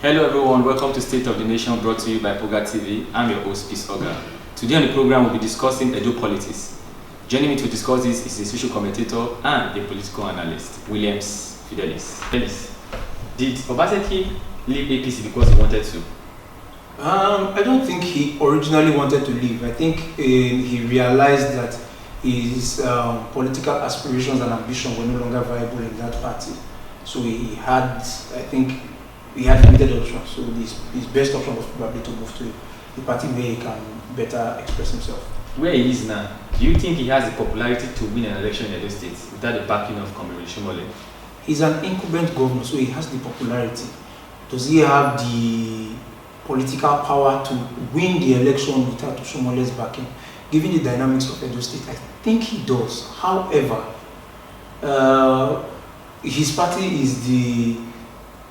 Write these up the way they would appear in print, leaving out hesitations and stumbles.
Hello everyone, welcome to State of the Nation brought to you by Poga TV. I'm your host, Peace Oga. Today on the program we'll be discussing Edo politics. Joining me to discuss this is a social commentator and a political analyst, Williams Fidelis. Fidelis, did Obaseki leave APC because he wanted to? I don't think he originally wanted to leave. I think he realized that his political aspirations and ambition were no longer viable in that party. So he had limited options. So his best option was probably to move to the party where he can better express himself. Where he is now, do you think he has the popularity to win an election in Edo State without the backing of Comrade Shomole? He's an incumbent governor, so he has the popularity. Does he have the political power to win the election without Shomole's backing? Given the dynamics of Edo State, I think he does. However, his party is the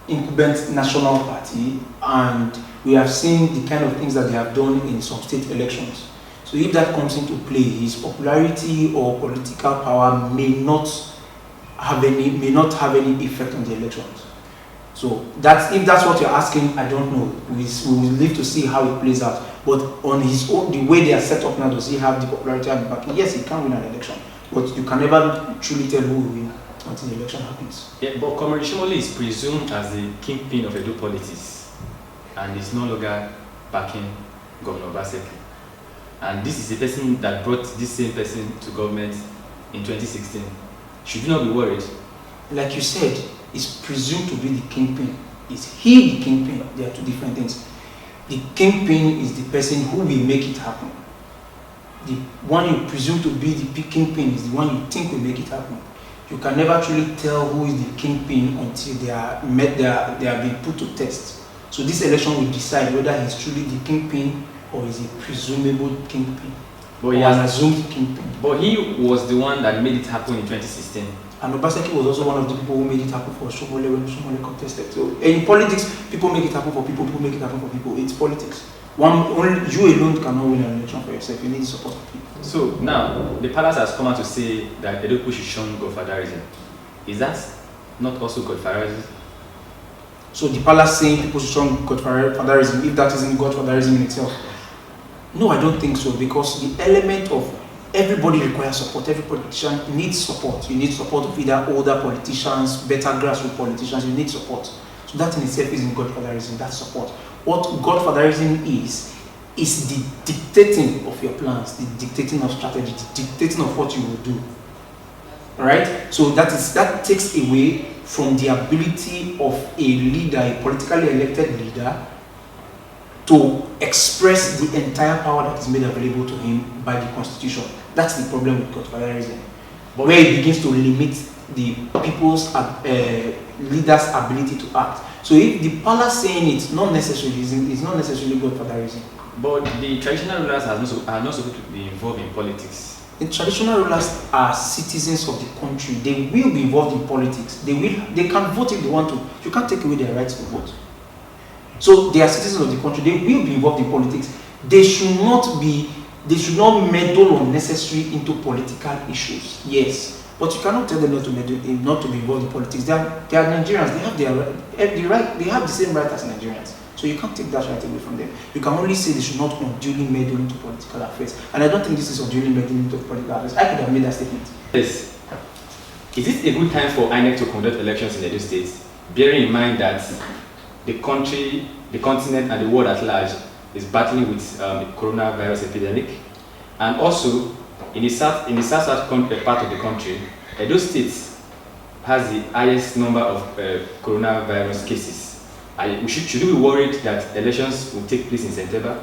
incumbent national party, and we have seen the kind of things that they have done in some state elections. So if that comes into play, his popularity or political power may not have any effect on the elections. So if that's what you're asking, I don't know. We will live to see how it plays out. But on his own, the way they are set up now, does he have the popularity and the backing? Yes, he can win an election, but you can never truly tell who will win until the election happens. Yeah, but Comrade Shomole is presumed as the kingpin of Edo politics and is no longer backing Governor Obaseki. And this is the person that brought this same person to government in 2016. Should you not be worried? Like you said, is presumed to be the kingpin. Is he the kingpin? There are two different things. The kingpin is the person who will make it happen. The one you presume to be the kingpin is the one you think will make it happen. You can never truly tell who is the kingpin until they are being put to test. So this election will decide whether he's truly the kingpin or is a presumable kingpin. But he has assumed kingpin. But he was the one that made it happen in 2016. And Obaseki was also one of the people who made it happen for Shomole when Shomole contested. So in politics, people make it happen for people make it happen for people. It's politics. Only you alone cannot win an election for yourself. You need support of people. So now, the palace has come out to say that Edo should shun godfatherism. Is that not also godfatherism? So the palace saying people should shun godfatherism, if that isn't godfatherism in itself? No, I don't think so, because the element of everybody requires support. Every politician needs support. You need support of either older politicians, better grassroots politicians. You need support. So that in itself isn't godfatherism. That's support. What godfatherism is the dictating of your plans, the dictating of strategy, the dictating of what you will do. All right. So that takes away from the ability of a leader, a politically elected leader, to express the entire power that is made available to him by the Constitution. That's the problem with godfatherism, where it begins to limit the people's leaders' ability to act. So if the palace saying it's not necessarily godfatherism. But the traditional rulers are not supposed to be involved in politics. The traditional rulers are citizens of the country. They will be involved in politics. They can vote if they want to. You can't take away their rights to vote. So they are citizens of the country. They will be involved in politics. They should not meddle unnecessarily into political issues. Yes, but you cannot tell them not to be involved in politics. They are Nigerians. They have They have the same right as Nigerians. So you can't take that right away from them. You can only say they should not unduly meddle into political affairs. And I don't think this is unduly meddling into political affairs. I could have made that statement. Yes. Is it a good time for INEC to conduct elections in Edo State, bearing in mind that the country, the continent, and the world at large is battling with the coronavirus epidemic? And also, in the south part of the country, Edo State has the highest number of coronavirus cases. Should we be worried that elections will take place in September?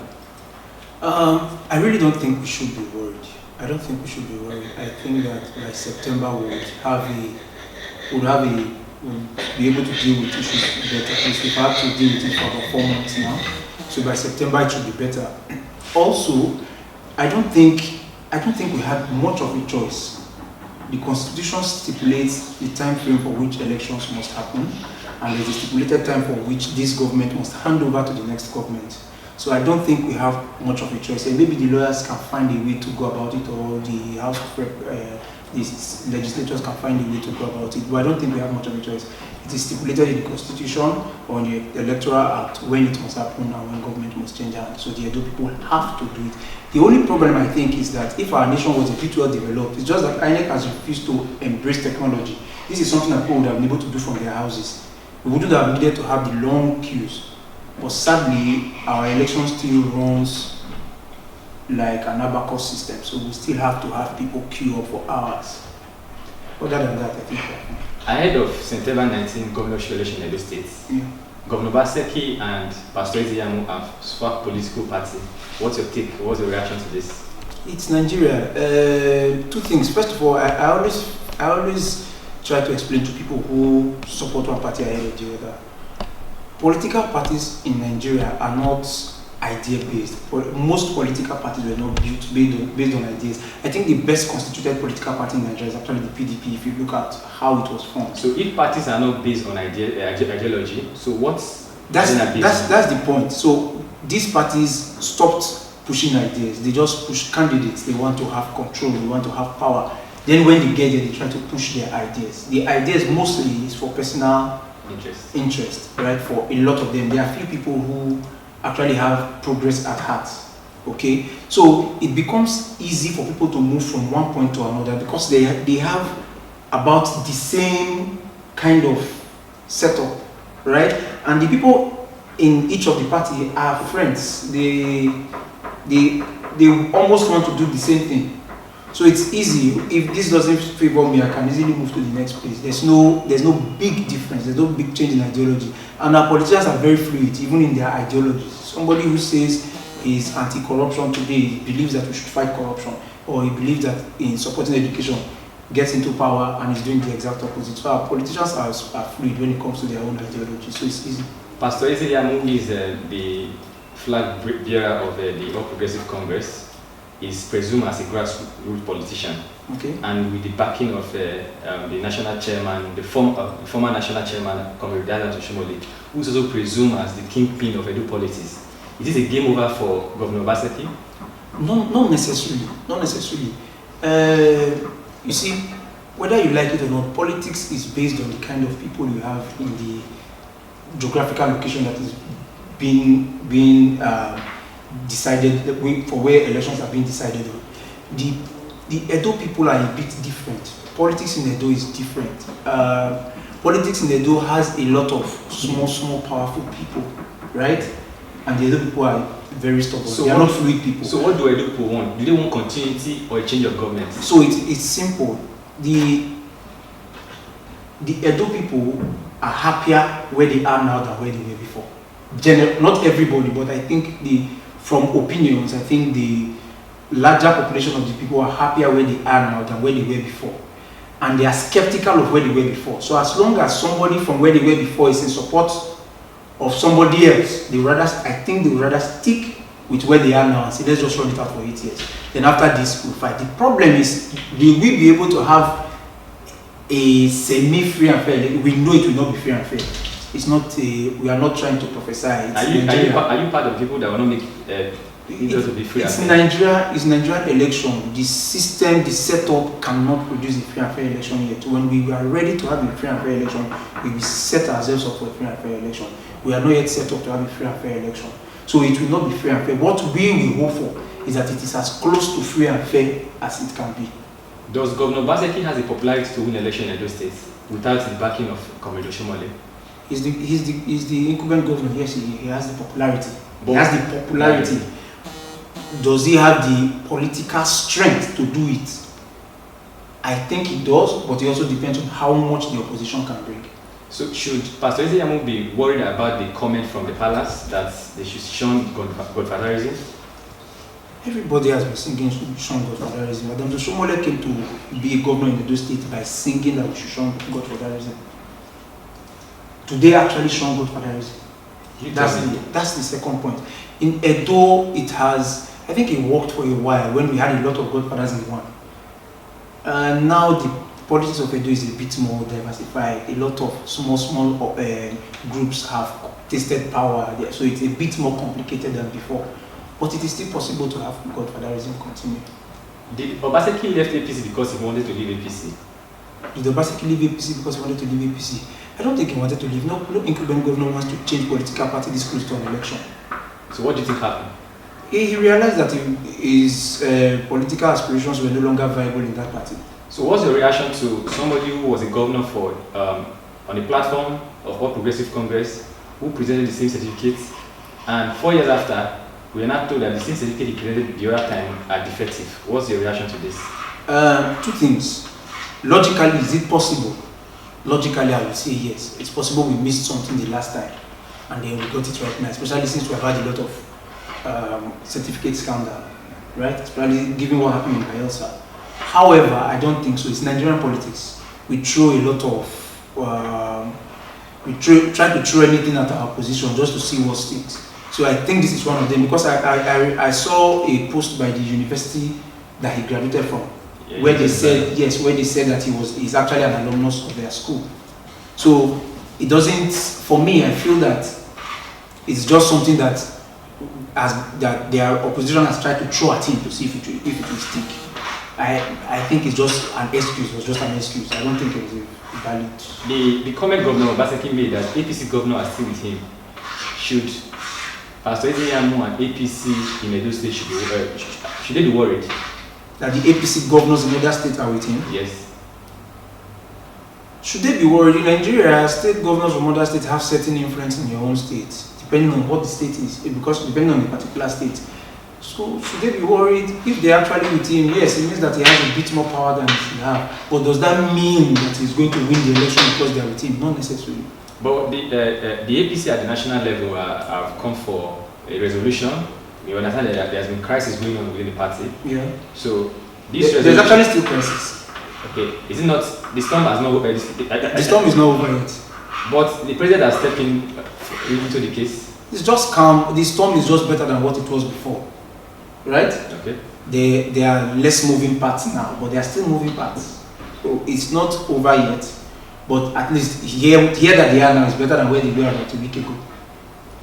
I really don't think we should be worried. I don't think we should be worried. I think that by September we'll be able to deal with issues better. Because we've had to deal with it for about 4 months now. So by September it should be better. Also, I don't think we have much of a choice. The Constitution stipulates the time frame for which elections must happen, and there's a stipulated time for which this government must hand over to the next government. So I don't think we have much of a choice. And maybe the lawyers can find a way to go about it, or the House of the legislators can find a way to go about it. But I don't think we have much of a choice. It is stipulated in the Constitution or in the Electoral Act when it must happen and when government must change hands. So the Edo people have to do it. The only problem I think is that if our nation was a bit well developed, it's just that INEC has refused to embrace technology. This is something that people would have been able to do from their houses. We wouldn't have needed to have the long queues. But sadly, our election still runs like an abacus system, so we still have to have people queue up for hours. Other than that, I think we're fine. Ahead of September 19 governorship election in Edo State, Governor Obaseki and Pastor Ezeyamu have swapped political party. What's your take? What's your reaction to this? It's Nigeria. Two things. First of all, I always try to explain to people who support one party ahead of the other. Political parties in Nigeria are not idea-based. Most political parties were not built based on ideas. I think the best constituted political party in Nigeria is actually the PDP, if you look at how it was formed. So if parties are not based on ideology, so what's that's the point. So these parties stopped pushing ideas. They just push candidates. They want to have control. They want to have power. Then when they get there, they try to push their ideas. The ideas mostly is for personal interest, right? For a lot of them, there are few people who actually have progress at heart. Okay, so it becomes easy for people to move from one point to another because they have about the same kind of setup, right? And the people in each of the party are friends. They almost want to do the same thing. So it's easy. If this doesn't favor me, I can easily move to the next place. There's no big difference. There's no big change in ideology. And our politicians are very fluid, even in their ideologies. Somebody who says he's anti-corruption today believes that we should fight corruption, or he believes that in supporting education gets into power and is doing the exact opposite. So our politicians are fluid when it comes to their own ideology. So it's easy. Pastor Ezeyamu is the flag bearer of the All Progressive Congress. Is presumed as a grassroots politician, okay, and with the backing of the national chairman, the former national chairman, Comrade Dalan Oshomole, who is also presumed as the kingpin of Edo politics. Is this a game over for Governor Obaseki? No, not necessarily. Not necessarily. You see, whether you like it or not, politics is based on the kind of people you have in the geographical location that is being decided for where elections are being decided on. The Edo people are a bit different. Politics in Edo is different. Politics in Edo has a lot of small, powerful people, right? And the Edo people are very stubborn. So they are not fluid people. So what do Edo people want? Do they want continuity or a change of government? So it's simple. The Edo people are happier where they are now than where they were before. Not everybody, but I think from opinions, I think the larger population of the people are happier where they are now than where they were before. And they are skeptical of where they were before. So as long as somebody from where they were before is in support of somebody else, I think they would rather stick with where they are now and say, let's just run it out for 8 years. Then after this, we'll fight. The problem is, will we be able to have a semi-free and fair? We know it will not be free and fair. It's not. We are not trying to prophesy. Are you part of people that will not make it to be free and fair? It's Nigerian election. The system, the setup cannot produce a free and fair election yet. When we are ready to have a free and fair election, we will set ourselves up for a free and fair election. We are not yet set up to have a free and fair election. So it will not be free and fair. What we will hope for is that it is as close to free and fair as it can be. Does Governor Obaseki has the popularity to win election in Edo State without the backing of Comrade Oshomole? He's the incumbent governor. Yes, he has the popularity. He has the popularity. Does he have the political strength to do it? I think he does, but it also depends on how much the opposition can bring. So should Pastor Ezeyamu be worried about the comment from the palace that they should shun godfatherism? Everybody has been singing shun godfatherism. Madam Oshomole came to be a governor in Edo State by singing that we should shun godfatherism. Do they actually shun godfatherism? That's the second point. In Edo, I think it worked for a while when we had a lot of godfathers in one. Now politics of Edo is a bit more diversified. A lot of small groups have tasted power there, so it's a bit more complicated than before. But it is still possible to have godfatherism continue. Did Obaseki left APC because he wanted to leave APC? Did Obaseki leave APC because he wanted to leave APC? I don't think he wanted to leave. No incumbent governor wants to change political party this close to an election. So what do you think happened? He realized that his political aspirations were no longer viable in that party. So what's your reaction to somebody who was a governor for on the platform of All Progressive Congress, who presented the same certificate, and 4 years after, we are not told that the same certificate he presented the other time are defective? What's your reaction to this? Two things. Logically, is it possible? Logically, I would say yes. It's possible we missed something the last time, and then we got it right now, especially since we have had a lot of certificate scandal, right? Especially given what happened in Bayelsa. However, I don't think so. It's Nigerian politics. We throw a lot of, try to throw anything at our opposition just to see what sticks. So I think this is one of them, because I saw a post by the university that he graduated from, where they said that he's actually an alumnus of their school. So it doesn't, for me, I feel that it's just something that their opposition has tried to throw at him to see if it will stick. I think it's just an excuse. It was just an excuse. I don't think it was a valid. The comment Governor Obaseki made that APC governor are still with him. Should Pastor Ezeyamu and APC in Edo State should they be worried that the APC governors in other states are with him? Yes. Should they be worried? In Nigeria, state governors from other states have certain influence in your own state, depending on what the state is, because depending on the particular state. So should they be worried if they're actually with him? Yes, it means that he has a bit more power than he has. But does that mean that he's going to win the election because they're with him? Not necessarily. But the APC at the national level have come for a resolution. We understand that there has been crisis going on within the party. Yeah. So there's actually still crisis. Okay. Is it not? The storm has not over. The storm is not over yet. But the president has stepped in into the case. It's just calm. The storm is just better than what it was before. Right? Okay. There are less moving parts now, but there are still moving parts. So it's not over yet, but at least here that they are now is better than where they were about a week ago.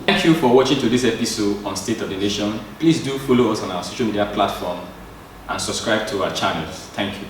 Thank you for watching to this episode on State of the Nation. Please do follow us on our social media platform and subscribe to our channels. Thank you.